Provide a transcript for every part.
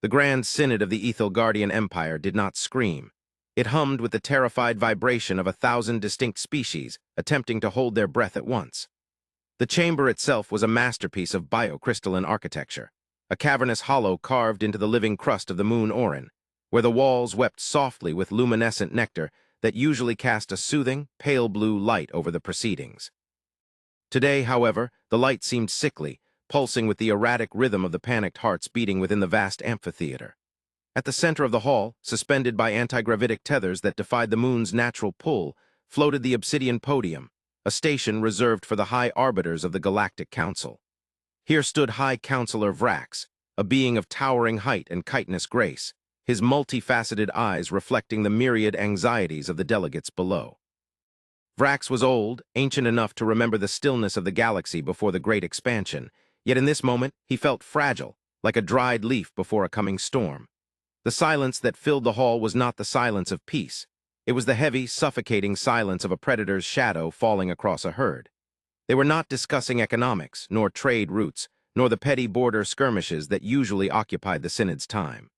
The Grand Synod of the Ethelgardian Empire did not scream. It hummed with the terrified vibration of 1,000 distinct species attempting to hold their breath at once. The chamber itself was a masterpiece of biocrystalline architecture, a cavernous hollow carved into the living crust of the moon Orin, where the walls wept softly with luminescent nectar that usually cast a soothing, pale blue light over the proceedings. Today, however, the light seemed sickly, pulsing with the erratic rhythm of the panicked hearts beating within the vast amphitheater. At the center of the hall, suspended by anti-gravitic tethers that defied the moon's natural pull, floated the obsidian podium, a station reserved for the high arbiters of the Galactic Council. Here stood High Counselor Vrax, a being of towering height and chitinous grace, his multifaceted eyes reflecting the myriad anxieties of the delegates below. Vrax was old, ancient enough to remember the stillness of the galaxy before the Great Expansion, yet in this moment he felt fragile, like a dried leaf before a coming storm. The silence that filled the hall was not the silence of peace. It was the heavy, suffocating silence of a predator's shadow falling across a herd. They were not discussing economics, nor trade routes, nor the petty border skirmishes that usually occupied the Synod's time.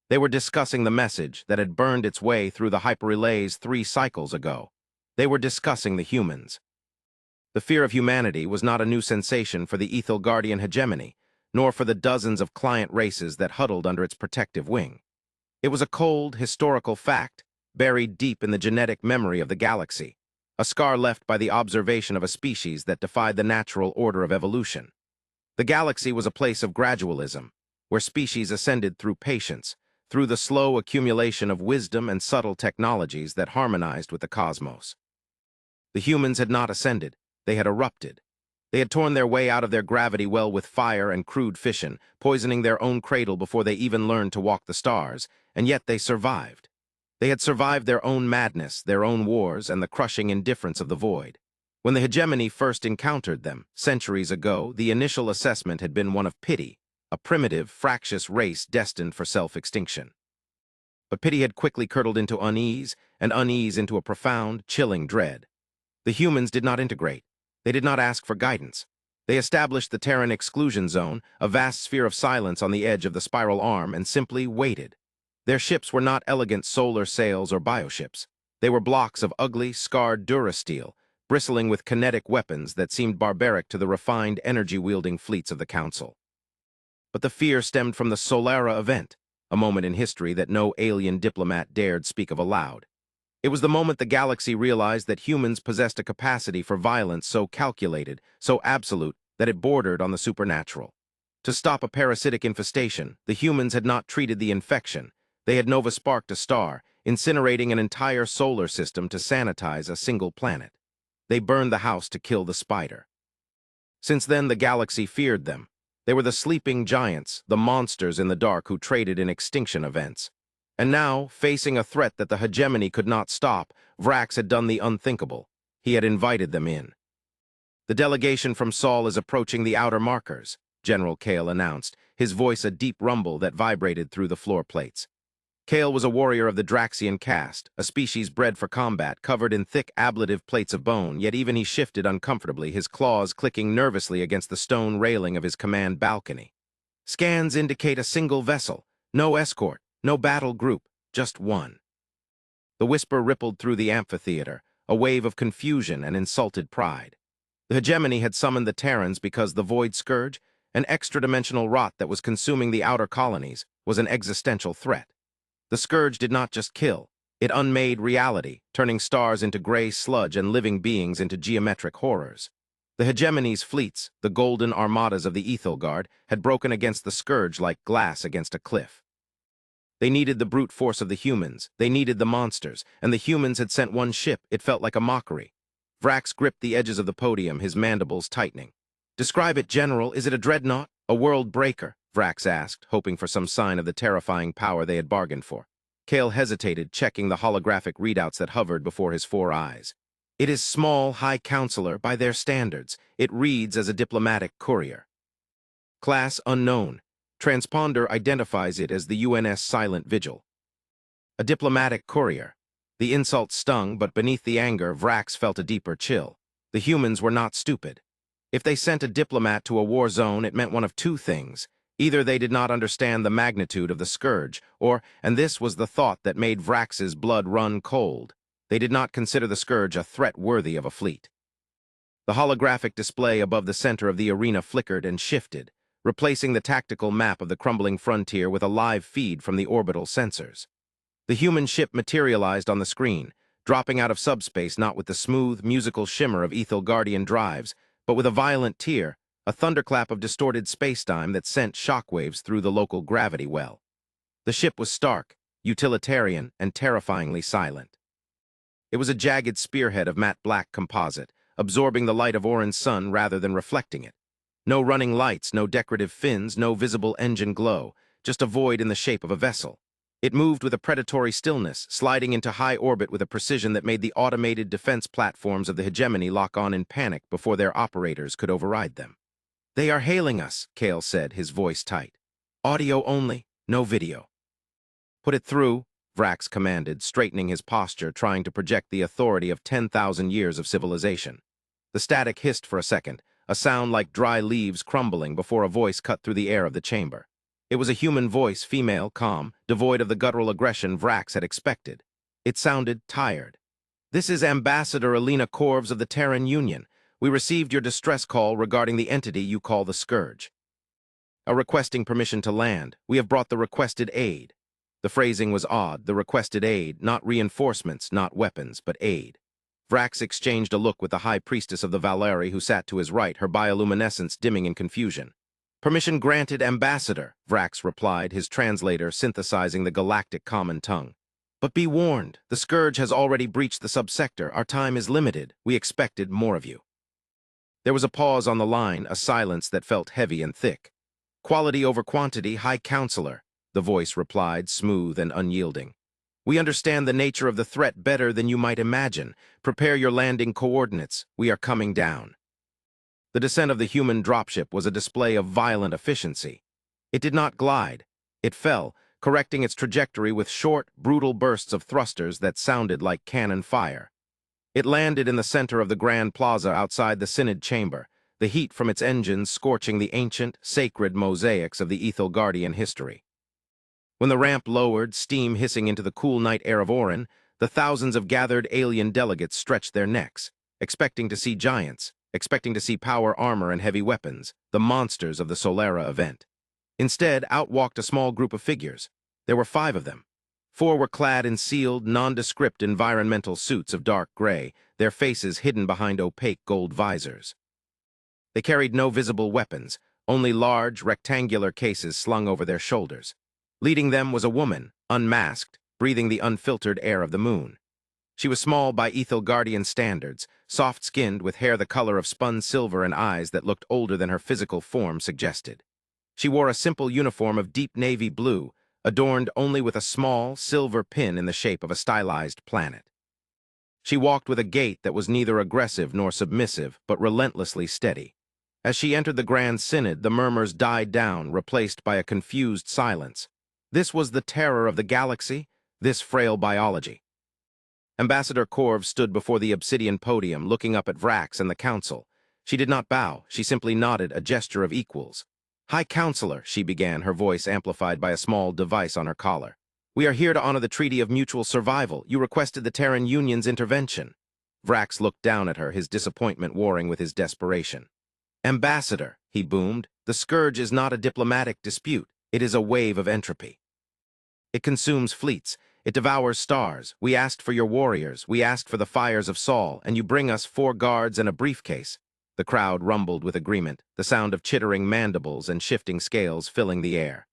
They were discussing the message that had burned its way through the hyperrelays 3 cycles ago. They were discussing the humans. The fear of humanity was not a new sensation for the Ethelgardian hegemony, nor for the dozens of client races that huddled under its protective wing. It was a cold, historical fact, buried deep in the genetic memory of the galaxy, a scar left by the observation of a species that defied the natural order of evolution. The galaxy was a place of gradualism, where species ascended through patience, through the slow accumulation of wisdom and subtle technologies that harmonized with the cosmos. The humans had not ascended, they had erupted. They had torn their way out of their gravity well with fire and crude fission, poisoning their own cradle before they even learned to walk the stars, and yet they survived. They had survived their own madness, their own wars, and the crushing indifference of the void. When the hegemony first encountered them, centuries ago, the initial assessment had been one of pity, a primitive, fractious race destined for self-extinction. But pity had quickly curdled into unease, and unease into a profound, chilling dread. The humans did not integrate. They did not ask for guidance. They established the Terran exclusion zone, a vast sphere of silence on the edge of the spiral arm, and simply waited. Their ships were not elegant solar sails or bioships. They were blocks of ugly, scarred durasteel, bristling with kinetic weapons that seemed barbaric to the refined, energy-wielding fleets of the Council. But the fear stemmed from the Solara event, a moment in history that no alien diplomat dared speak of aloud. It was the moment the galaxy realized that humans possessed a capacity for violence so calculated, so absolute, that it bordered on the supernatural. To stop a parasitic infestation, the humans had not treated the infection. They had nova-sparked a star, incinerating an entire solar system to sanitize a single planet. They burned the house to kill the spider. Since then, the galaxy feared them. They were the sleeping giants, the monsters in the dark who traded in extinction events. And now, facing a threat that the hegemony could not stop, Vrax had done the unthinkable. He had invited them in. "The delegation from Sol is approaching the outer markers," General Kale announced, his voice a deep rumble that vibrated through the floor plates. Kale was a warrior of the Draxian caste, a species bred for combat, covered in thick ablative plates of bone, yet even he shifted uncomfortably, his claws clicking nervously against the stone railing of his command balcony. "Scans indicate a single vessel, no escort, no battle group, just one." The whisper rippled through the amphitheater, a wave of confusion and insulted pride. The hegemony had summoned the Terrans because the Void Scourge, an extra-dimensional rot that was consuming the outer colonies, was an existential threat. The Scourge did not just kill, it unmade reality, turning stars into gray sludge and living beings into geometric horrors. The hegemony's fleets, the golden armadas of the Ethelgard, had broken against the Scourge like glass against a cliff. They needed the brute force of the humans, they needed the monsters, and the humans had sent one ship. It felt like a mockery. Vrax gripped the edges of the podium, his mandibles tightening. "Describe it, General. Is it a dreadnought? A world breaker?" Vrax asked, hoping for some sign of the terrifying power they had bargained for. Kale hesitated, checking the holographic readouts that hovered before his 4 eyes. "It is small, High Counselor, by their standards. It reads as a diplomatic courier. Class unknown. Transponder identifies it as the UNS Silent Vigil." A diplomatic courier. The insult stung, but beneath the anger, Vrax felt a deeper chill. The humans were not stupid. If they sent a diplomat to a war zone, it meant one of 2 things. Either they did not understand the magnitude of the scourge, and this was the thought that made Vrax's blood run cold, they did not consider the scourge a threat worthy of a fleet. The holographic display above the center of the arena flickered and shifted, replacing the tactical map of the crumbling frontier with a live feed from the orbital sensors. The human ship materialized on the screen, dropping out of subspace not with the smooth, musical shimmer of Ethel Guardian drives, but with a violent tear, a thunderclap of distorted spacetime that sent shockwaves through the local gravity well. The ship was stark, utilitarian, and terrifyingly silent. It was a jagged spearhead of matte black composite, absorbing the light of Orin's sun rather than reflecting it. No running lights, no decorative fins, no visible engine glow, just a void in the shape of a vessel. It moved with a predatory stillness, sliding into high orbit with a precision that made the automated defense platforms of the hegemony lock on in panic before their operators could override them. "They are hailing us," Kale said, his voice tight. "Audio only, no video." "Put it through," Vrax commanded, straightening his posture, trying to project the authority of 10,000 years of civilization. The static hissed for a second, a sound like dry leaves crumbling before a voice cut through the air of the chamber. It was a human voice, female, calm, devoid of the guttural aggression Vrax had expected. It sounded tired. "This is Ambassador Alina Corves of the Terran Union. We received your distress call regarding the entity you call the Scourge. Requesting permission to land. We have brought the requested aid." The phrasing was odd, the requested aid, not reinforcements, not weapons, but aid. Vrax exchanged a look with the High Priestess of the Valeri who sat to his right, her bioluminescence dimming in confusion. "Permission granted, Ambassador," Vrax replied, his translator synthesizing the galactic common tongue. "But be warned, the Scourge has already breached the subsector. Our time is limited. We expected more of you." There was a pause on the line, a silence that felt heavy and thick. "Quality over quantity, High Counselor," the voice replied, smooth and unyielding. "We understand the nature of the threat better than you might imagine. Prepare your landing coordinates. We are coming down." The descent of the human dropship was a display of violent efficiency. It did not glide. It fell, correcting its trajectory with short, brutal bursts of thrusters that sounded like cannon fire. It landed in the center of the Grand Plaza outside the Synod chamber, the heat from its engines scorching the ancient, sacred mosaics of the Ethel Guardian history. When the ramp lowered, steam hissing into the cool night air of Orin, the thousands of gathered alien delegates stretched their necks, expecting to see giants, expecting to see power armor and heavy weapons, the monsters of the Solera event. Instead, out walked a small group of figures. There were 5 of them. 4 were clad in sealed, nondescript environmental suits of dark gray, their faces hidden behind opaque gold visors. They carried no visible weapons, only large, rectangular cases slung over their shoulders. Leading them was a woman, unmasked, breathing the unfiltered air of the moon. She was small by Ethel Guardian standards, soft-skinned with hair the color of spun silver and eyes that looked older than her physical form suggested. She wore a simple uniform of deep navy blue, adorned only with a small, silver pin in the shape of a stylized planet. She walked with a gait that was neither aggressive nor submissive, but relentlessly steady. As she entered the Grand Synod, the murmurs died down, replaced by a confused silence. This was the terror of the galaxy, this frail biology. Ambassador Corv stood before the obsidian podium, looking up at Vrax and the Council. She did not bow, she simply nodded, a gesture of equals. "High Counselor," she began, her voice amplified by a small device on her collar. "We are here to honor the Treaty of Mutual Survival. You requested the Terran Union's intervention." Vrax looked down at her, his disappointment warring with his desperation. "Ambassador," he boomed, "the Scourge is not a diplomatic dispute. It is a wave of entropy. It consumes fleets. It devours stars. We asked for your warriors. We asked for the fires of Saul, and you bring us 4 guards and a briefcase." The crowd rumbled with agreement, the sound of chittering mandibles and shifting scales filling the air.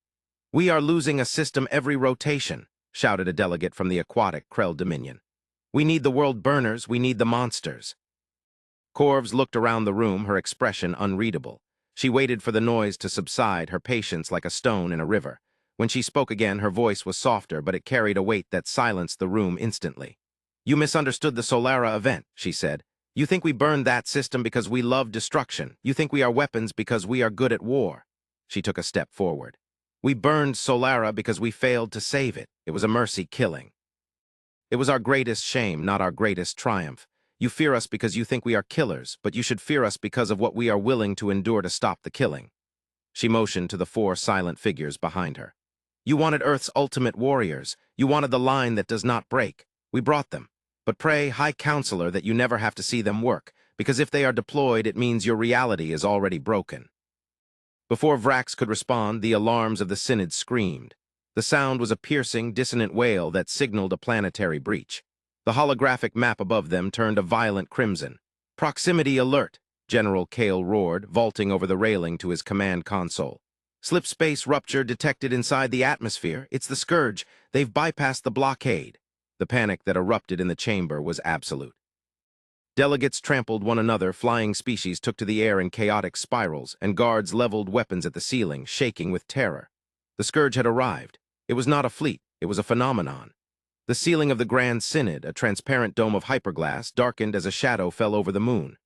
"We are losing a system every rotation," shouted a delegate from the aquatic Krell Dominion. "We need the world burners. We need the monsters." Corvs looked around the room, her expression unreadable. She waited for the noise to subside, her patience like a stone in a river. When she spoke again, her voice was softer, but it carried a weight that silenced the room instantly. "You misunderstood the Solera event," she said. "You think we burned that system because we love destruction. You think we are weapons because we are good at war." She took a step forward. "We burned Solera because we failed to save it. It was a mercy killing. It was our greatest shame, not our greatest triumph. You fear us because you think we are killers, but you should fear us because of what we are willing to endure to stop the killing." She motioned to the four silent figures behind her. You wanted Earth's ultimate warriors. You wanted the line that does not break. We brought them. But pray, High Counselor, that you never have to see them work, because if they are deployed, it means your reality is already broken. Before Vrax could respond, the alarms of the Synod screamed. The sound was a piercing, dissonant wail that signaled a planetary breach. The holographic map above them turned a violent crimson. Proximity alert, General Kale roared, vaulting over the railing to his command console. Slip space rupture detected inside the atmosphere. It's the Scourge. They've bypassed the blockade. The panic that erupted in the chamber was absolute. Delegates trampled one another, flying species took to the air in chaotic spirals, and guards leveled weapons at the ceiling, shaking with terror. The Scourge had arrived. It was not a fleet, it was a phenomenon. The ceiling of the Grand Synod, a transparent dome of hyperglass, darkened as a shadow fell over the moon.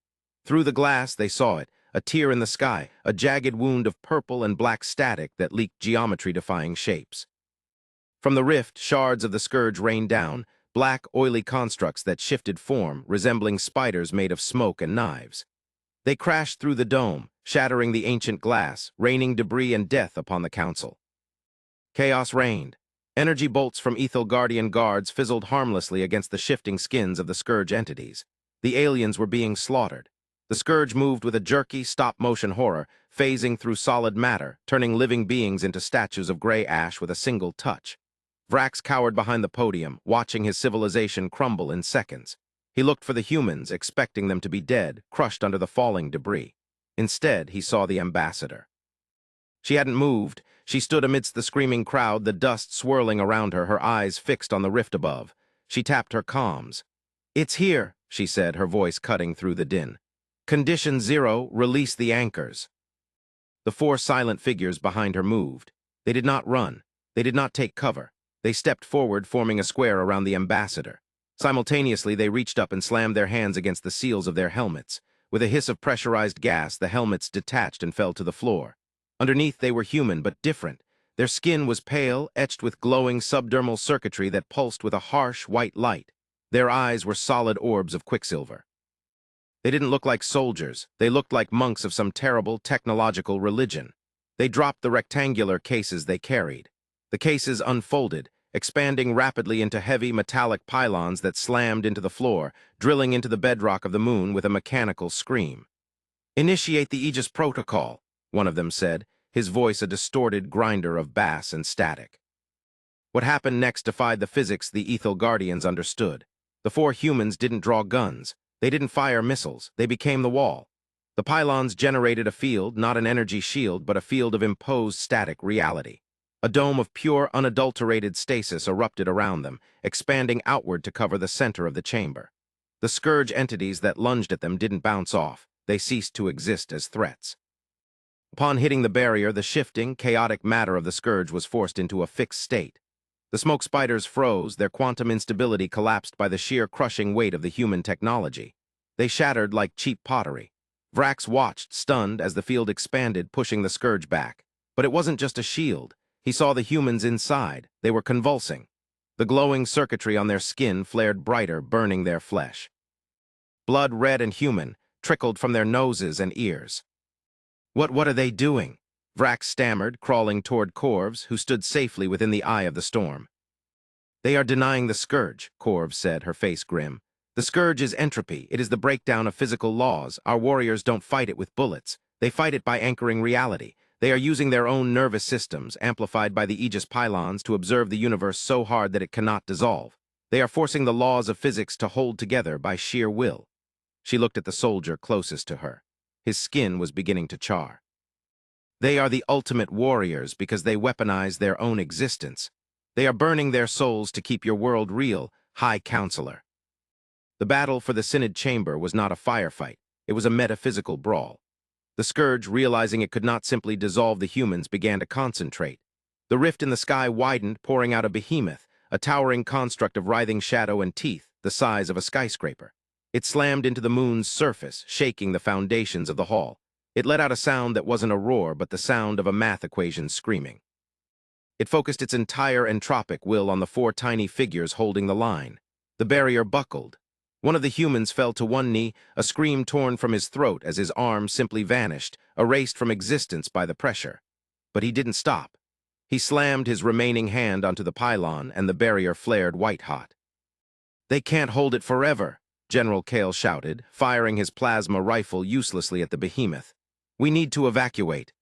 Through the glass, they saw it, a tear in the sky, a jagged wound of purple and black static that leaked geometry-defying shapes. From the rift, shards of the Scourge rained down, black, oily constructs that shifted form, resembling spiders made of smoke and knives. They crashed through the dome, shattering the ancient glass, raining debris and death upon the council. Chaos reigned. Energy bolts from Ethel Guardian guards fizzled harmlessly against the shifting skins of the Scourge entities. The aliens were being slaughtered. The Scourge moved with a jerky, stop-motion horror, phasing through solid matter, turning living beings into statues of gray ash with a single touch. Vrax cowered behind the podium, watching his civilization crumble in seconds. He looked for the humans, expecting them to be dead, crushed under the falling debris. Instead, he saw the ambassador. She hadn't moved. She stood amidst the screaming crowd, the dust swirling around her, her eyes fixed on the rift above. She tapped her comms. "It's here," she said, her voice cutting through the din. "Condition 0, release the anchors." The four silent figures behind her moved. They did not run. They did not take cover. They stepped forward, forming a square around the ambassador. Simultaneously, they reached up and slammed their hands against the seals of their helmets. With a hiss of pressurized gas, the helmets detached and fell to the floor. Underneath, they were human, but different. Their skin was pale, etched with glowing subdermal circuitry that pulsed with a harsh, white light. Their eyes were solid orbs of quicksilver. They didn't look like soldiers. They looked like monks of some terrible technological religion. They dropped the rectangular cases they carried. The cases unfolded, expanding rapidly into heavy metallic pylons that slammed into the floor, drilling into the bedrock of the moon with a mechanical scream. "Initiate the Aegis Protocol," one of them said, his voice a distorted grinder of bass and static. What happened next defied the physics the Ethel Guardians understood. The four humans didn't draw guns. They didn't fire missiles. They became the wall. The pylons generated a field, not an energy shield, but a field of imposed static reality. A dome of pure, unadulterated stasis erupted around them, expanding outward to cover the center of the chamber. The Scourge entities that lunged at them didn't bounce off. They ceased to exist as threats. Upon hitting the barrier, the shifting, chaotic matter of the Scourge was forced into a fixed state. The smoke spiders froze, their quantum instability collapsed by the sheer crushing weight of the human technology. They shattered like cheap pottery. Vrax watched, stunned, as the field expanded, pushing the Scourge back. But it wasn't just a shield. He saw the humans inside. They were convulsing. The glowing circuitry on their skin flared brighter, burning their flesh. Blood, red and human, trickled from their noses and ears. What are they doing?" Vrax stammered, crawling toward Corvus, who stood safely within the eye of the storm. "They are denying the Scourge," Corvus said, her face grim. "The Scourge is entropy. It is the breakdown of physical laws. Our warriors don't fight it with bullets. They fight it by anchoring reality. They are using their own nervous systems, amplified by the Aegis pylons, to observe the universe so hard that it cannot dissolve. They are forcing the laws of physics to hold together by sheer will." She looked at the soldier closest to her. His skin was beginning to char. "They are the ultimate warriors because they weaponize their own existence. They are burning their souls to keep your world real, High Counselor." The battle for the Synod chamber was not a firefight. It was a metaphysical brawl. The Scourge, realizing it could not simply dissolve the humans, began to concentrate. The rift in the sky widened, pouring out a behemoth, a towering construct of writhing shadow and teeth, the size of a skyscraper. It slammed into the moon's surface, shaking the foundations of the hall. It let out a sound that wasn't a roar, but the sound of a math equation screaming. It focused its entire entropic will on the four tiny figures holding the line. The barrier buckled. One of the humans fell to one knee, a scream torn from his throat as his arm simply vanished, erased from existence by the pressure. But he didn't stop. He slammed his remaining hand onto the pylon, and the barrier flared white-hot. "They can't hold it forever," General Kale shouted, firing his plasma rifle uselessly at the behemoth. "We need to evacuate."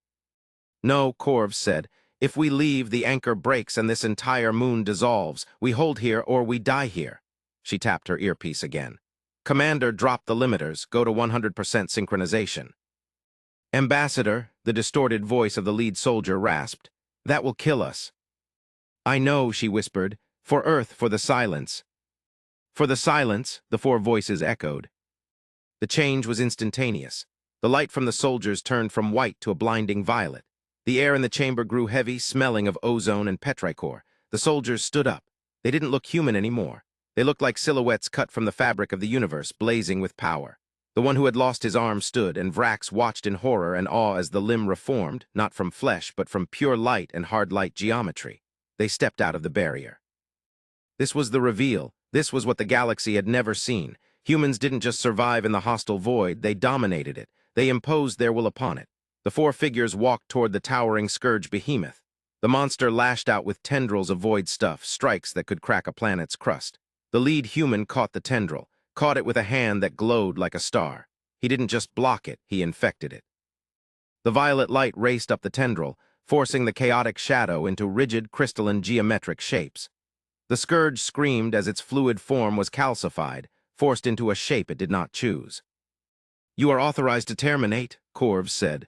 "No," Corvus said. "If we leave, the anchor breaks and this entire moon dissolves. We hold here or we die here." She tapped her earpiece again. "Commander, drop the limiters. Go to 100% synchronization." "Ambassador," the distorted voice of the lead soldier rasped, "that will kill us." "I know," she whispered. "For Earth, for the silence." "For the silence," the four voices echoed. The change was instantaneous. The light from the soldiers turned from white to a blinding violet. The air in the chamber grew heavy, smelling of ozone and petrichor. The soldiers stood up. They didn't look human anymore. They looked like silhouettes cut from the fabric of the universe, blazing with power. The one who had lost his arm stood, and Vrax watched in horror and awe as the limb reformed, not from flesh, but from pure light and hard light geometry. They stepped out of the barrier. This was the reveal. This was what the galaxy had never seen. Humans didn't just survive in the hostile void, they dominated it. They imposed their will upon it. The four figures walked toward the towering scourge behemoth. The monster lashed out with tendrils of void stuff, strikes that could crack a planet's crust. The lead human caught the tendril, caught it with a hand that glowed like a star. He didn't just block it, he infected it. The violet light raced up the tendril, forcing the chaotic shadow into rigid, crystalline geometric shapes. The scourge screamed as its fluid form was calcified, forced into a shape it did not choose. "You are authorized to terminate," Corvus said.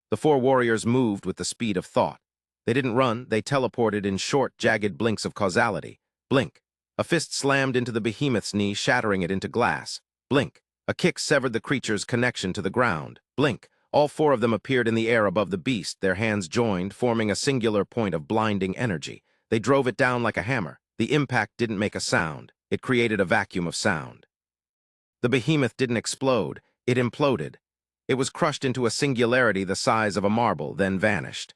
The four warriors moved with the speed of thought. They didn't run, they teleported in short, jagged blinks of causality. Blink. A fist slammed into the behemoth's knee, shattering it into glass. Blink. A kick severed the creature's connection to the ground. Blink. All four of them appeared in the air above the beast, their hands joined, forming a singular point of blinding energy. They drove it down like a hammer. The impact didn't make a sound. It created a vacuum of sound. The behemoth didn't explode. It imploded. It was crushed into a singularity the size of a marble, then vanished.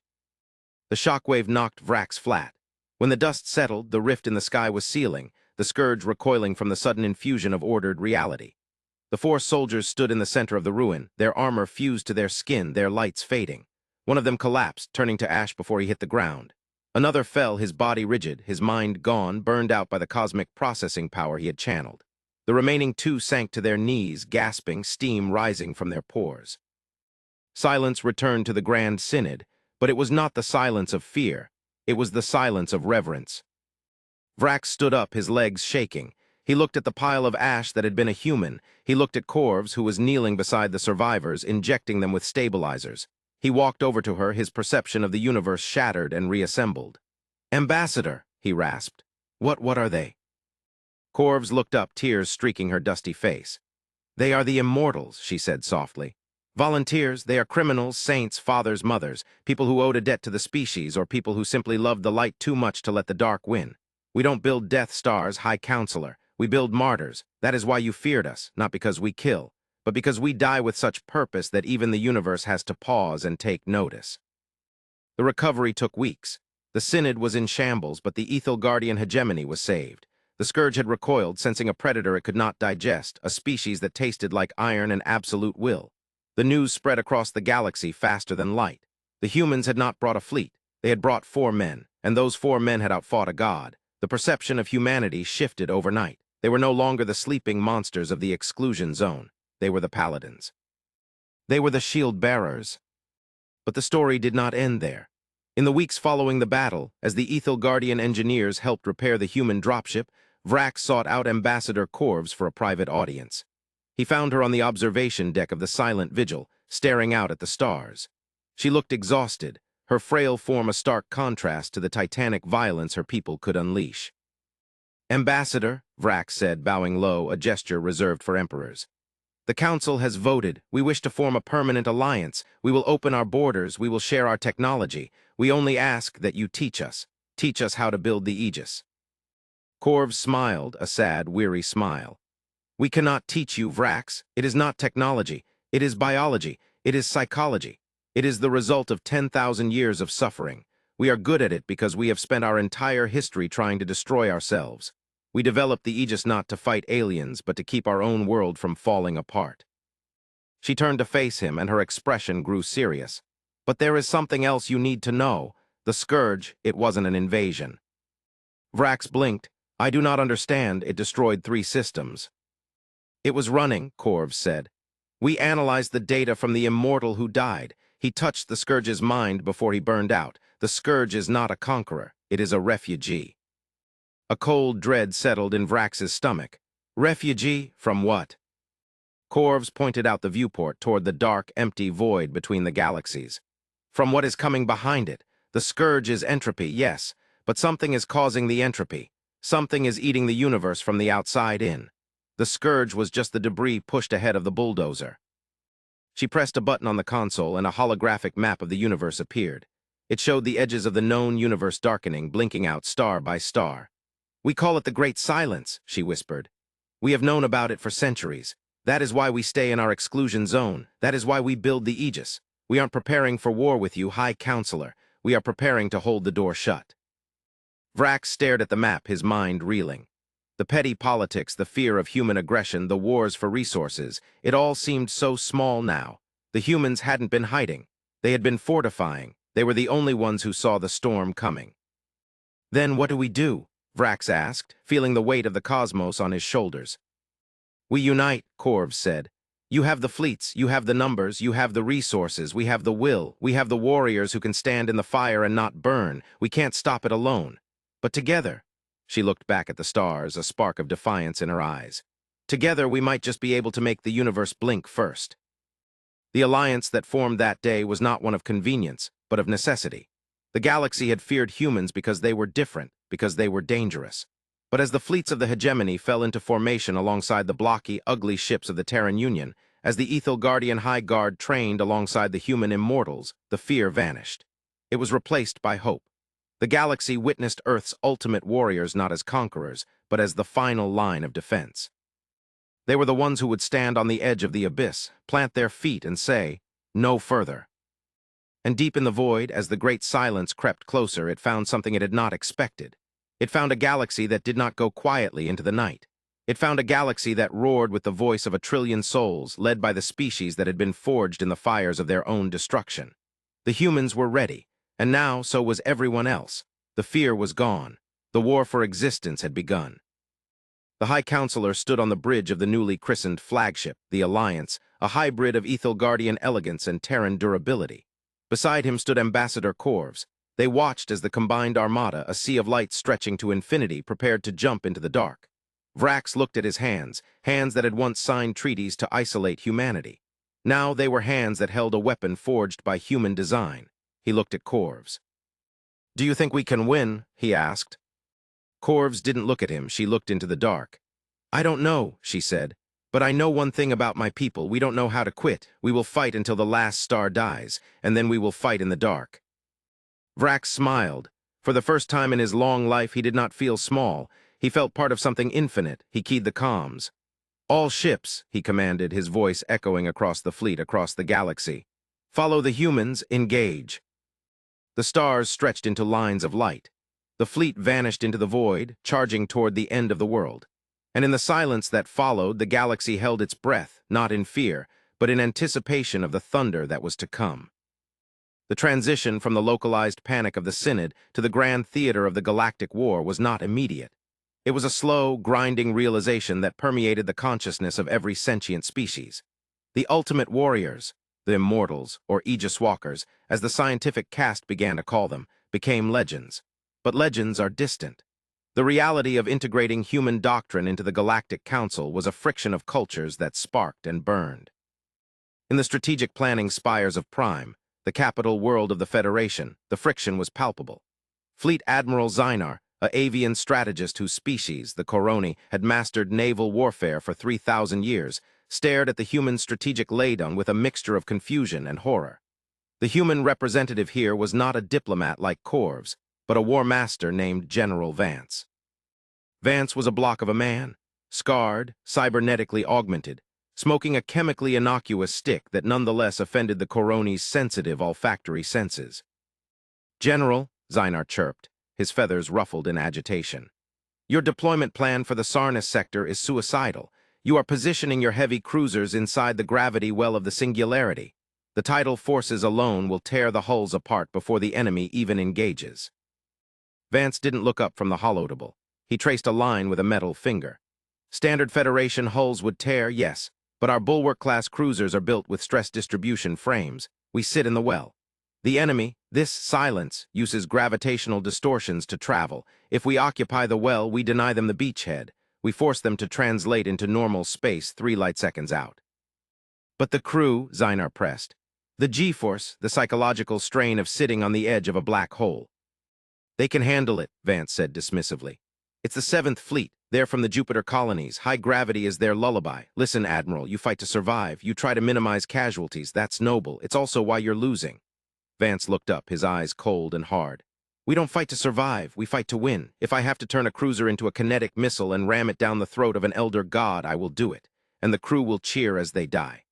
The shockwave knocked Vrax flat. When the dust settled, the rift in the sky was sealing, the scourge recoiling from the sudden infusion of ordered reality. The four soldiers stood in the center of the ruin, their armor fused to their skin, their lights fading. One of them collapsed, turning to ash before he hit the ground. Another fell, his body rigid, his mind gone, burned out by the cosmic processing power he had channeled. The remaining two sank to their knees, gasping, steam rising from their pores. Silence returned to the Grand Synod, but it was not the silence of fear. It was the silence of reverence. Vrax stood up, his legs shaking. He looked at the pile of ash that had been a human. He looked at Corvus, who was kneeling beside the survivors, injecting them with stabilizers. He walked over to her, his perception of the universe shattered and reassembled. "Ambassador," he rasped. What are they?" Corvus looked up, tears streaking her dusty face. "They are the immortals," she said softly. "Volunteers, they are criminals, saints, fathers, mothers, people who owed a debt to the species or people who simply loved the light too much to let the dark win. We don't build Death Stars, High Counselor. We build martyrs. That is why you feared us, not because we kill, but because we die with such purpose that even the universe has to pause and take notice." The recovery took weeks. The Synod was in shambles, but the Ethel Guardian hegemony was saved. The scourge had recoiled, sensing a predator it could not digest, a species that tasted like iron and absolute will. The news spread across the galaxy faster than light. The humans had not brought a fleet. They had brought 4 men, and those 4 men had outfought a god. The perception of humanity shifted overnight. They were no longer the sleeping monsters of the exclusion zone. They were the paladins. They were the shield bearers. But the story did not end there. In the weeks following the battle, as the Ethel Guardian engineers helped repair the human dropship, Vrax sought out Ambassador Corvus for a private audience. He found her on the observation deck of the Silent Vigil, staring out at the stars. She looked exhausted, her frail form a stark contrast to the titanic violence her people could unleash. "Ambassador," Vrax said, bowing low, a gesture reserved for emperors. "The Council has voted. We wish to form a permanent alliance. We will open our borders. We will share our technology. We only ask that you teach us. Teach us how to build the Aegis." Corvus smiled, a sad, weary smile. "We cannot teach you, Vrax. It is not technology. It is biology. It is psychology. It is the result of 10,000 years of suffering. We are good at it because we have spent our entire history trying to destroy ourselves. We developed the Aegis not to fight aliens, but to keep our own world from falling apart." She turned to face him, and her expression grew serious. But there is something else you need to know. The Scourge, it wasn't an invasion. Vrax blinked. I do not understand. It destroyed 3 systems. It was running, Corv said. We analyzed the data from the immortal who died. He touched the Scourge's mind before he burned out. The Scourge is not a conqueror. It is a refugee. A cold dread settled in Vrax's stomach. Refugee? From what? Corvs pointed out the viewport toward the dark, empty void between the galaxies. From what is coming behind it. The Scourge is entropy, yes, but something is causing the entropy. Something is eating the universe from the outside in. The Scourge was just the debris pushed ahead of the bulldozer. She pressed a button on the console and a holographic map of the universe appeared. It showed the edges of the known universe darkening, blinking out star by star. We call it the Great Silence, she whispered. We have known about it for centuries. That is why we stay in our exclusion zone. That is why we build the Aegis. We aren't preparing for war with you, High Counselor. We are preparing to hold the door shut. Vrax stared at the map, his mind reeling. The petty politics, the fear of human aggression, the wars for resources, it all seemed so small now. The humans hadn't been hiding. They had been fortifying. They were the only ones who saw the storm coming. Then what do we do? Vrax asked, feeling the weight of the cosmos on his shoulders. We unite, Corv said. You have the fleets, you have the numbers, you have the resources, we have the will, we have the warriors who can stand in the fire and not burn. We can't stop it alone. But together, she looked back at the stars, a spark of defiance in her eyes. Together we might just be able to make the universe blink first. The alliance that formed that day was not one of convenience, but of necessity. The galaxy had feared humans because they were different, because they were dangerous. But as the fleets of the hegemony fell into formation alongside the blocky, ugly ships of the Terran Union, as the Ethel Guardian High Guard trained alongside the human immortals, the fear vanished. It was replaced by hope. The galaxy witnessed Earth's ultimate warriors not as conquerors, but as the final line of defense. They were the ones who would stand on the edge of the abyss, plant their feet and say, "No further." And deep in the void, as the Great Silence crept closer, it found something it had not expected. It found a galaxy that did not go quietly into the night. It found a galaxy that roared with the voice of 1,000,000,000,000 souls, led by the species that had been forged in the fires of their own destruction. The humans were ready, and now so was everyone else. The fear was gone. The war for existence had begun. The High Counselor stood on the bridge of the newly christened flagship, the Alliance, a hybrid of Ethel Guardian elegance and Terran durability. Beside him stood Ambassador Corvs. They watched as the combined armada, a sea of light stretching to infinity, prepared to jump into the dark. Vrax looked at his hands, hands that had once signed treaties to isolate humanity. Now they were hands that held a weapon forged by human design. He looked at Corvs. "Do you think we can win?" he asked. Corvs didn't look at him. She looked into the dark. "I don't know," she said. "But I know one thing about my people. We don't know how to quit. We will fight until the last star dies, and then we will fight in the dark." Vrax smiled. For the first time in his long life, he did not feel small. He felt part of something infinite. He keyed the comms. "All ships," he commanded, his voice echoing across the fleet, across the galaxy. "Follow the humans, engage." The stars stretched into lines of light. The fleet vanished into the void, charging toward the end of the world. And in the silence that followed, the galaxy held its breath, not in fear, but in anticipation of the thunder that was to come. The transition from the localized panic of the Synod to the grand theater of the galactic war was not immediate. It was a slow, grinding realization that permeated the consciousness of every sentient species. The ultimate warriors, the immortals, or Aegis walkers, as the scientific caste began to call them, became legends. But legends are distant. The reality of integrating human doctrine into the Galactic Council was a friction of cultures that sparked and burned. In the strategic planning spires of Prime, the capital world of the Federation, the friction was palpable. Fleet Admiral Zynar, an avian strategist whose species, the Coroni, had mastered naval warfare for 3,000 years, stared at the human strategic laydown with a mixture of confusion and horror. The human representative here was not a diplomat like Corvs, but a war master named General Vance. Vance was a block of a man, scarred, cybernetically augmented, smoking a chemically innocuous stick that nonetheless offended the Coroni's sensitive olfactory senses. "General," Zynar chirped, his feathers ruffled in agitation. "Your deployment plan for the Sarnis sector is suicidal. You are positioning your heavy cruisers inside the gravity well of the singularity. The tidal forces alone will tear the hulls apart before the enemy even engages. Vance didn't look up from the holodable. He traced a line with a metal finger. Standard Federation hulls would tear, yes, but our bulwark-class cruisers are built with stress distribution frames. We sit in the well. The enemy, this silence, uses gravitational distortions to travel. If we occupy the well, we deny them the beachhead. We force them to translate into normal space 3 light seconds out. But the crew, Zynar pressed. The G-force, the psychological strain of sitting on the edge of a black hole. They can handle it, Vance said dismissively. It's the 7th Fleet. They're from the Jupiter colonies. High gravity is their lullaby. Listen, Admiral, you fight to survive. You try to minimize casualties. That's noble. It's also why you're losing. Vance looked up, his eyes cold and hard. We don't fight to survive. We fight to win. If I have to turn a cruiser into a kinetic missile and ram it down the throat of an elder god, I will do it. And the crew will cheer as they die.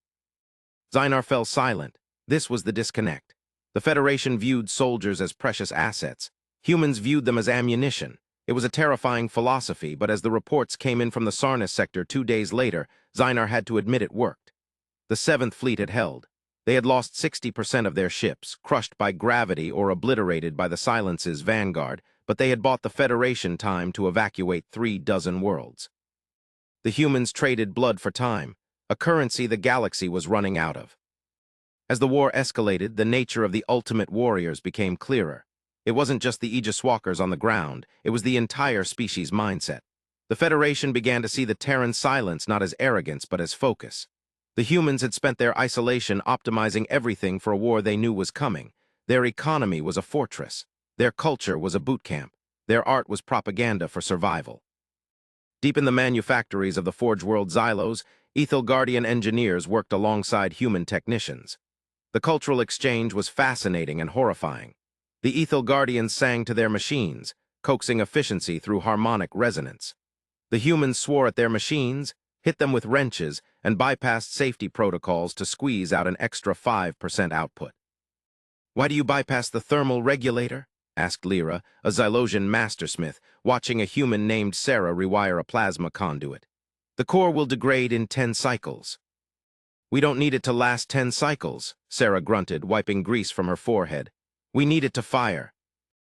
Zynar fell silent. This was the disconnect. The Federation viewed soldiers as precious assets. Humans viewed them as ammunition. It was a terrifying philosophy, but as the reports came in from the Sarnis sector 2 days later, Zynar had to admit it worked. The 7th Fleet had held. They had lost 60% of their ships, crushed by gravity or obliterated by the Silence's vanguard, but they had bought the Federation time to evacuate 3 dozen worlds. The humans traded blood for time, a currency the galaxy was running out of. As the war escalated, the nature of the ultimate warriors became clearer. It wasn't just the Aegis walkers on the ground, it was the entire species mindset. The Federation began to see the Terran silence not as arrogance but as focus. The humans had spent their isolation optimizing everything for a war they knew was coming. Their economy was a fortress. Their culture was a boot camp. Their art was propaganda for survival. Deep in the manufactories of the Forge World Xylos, Ethel Guardian engineers worked alongside human technicians. The cultural exchange was fascinating and horrifying. The Ethel Guardians sang to their machines, coaxing efficiency through harmonic resonance. The humans swore at their machines, hit them with wrenches, and bypassed safety protocols to squeeze out an extra 5% output. "Why do you bypass the thermal regulator?" asked Lyra, a Xylosian mastersmith, watching a human named Sarah rewire a plasma conduit. "The core will degrade in 10 cycles. "We don't need it to last 10 cycles, Sarah grunted, wiping grease from her forehead. "We need it to fire.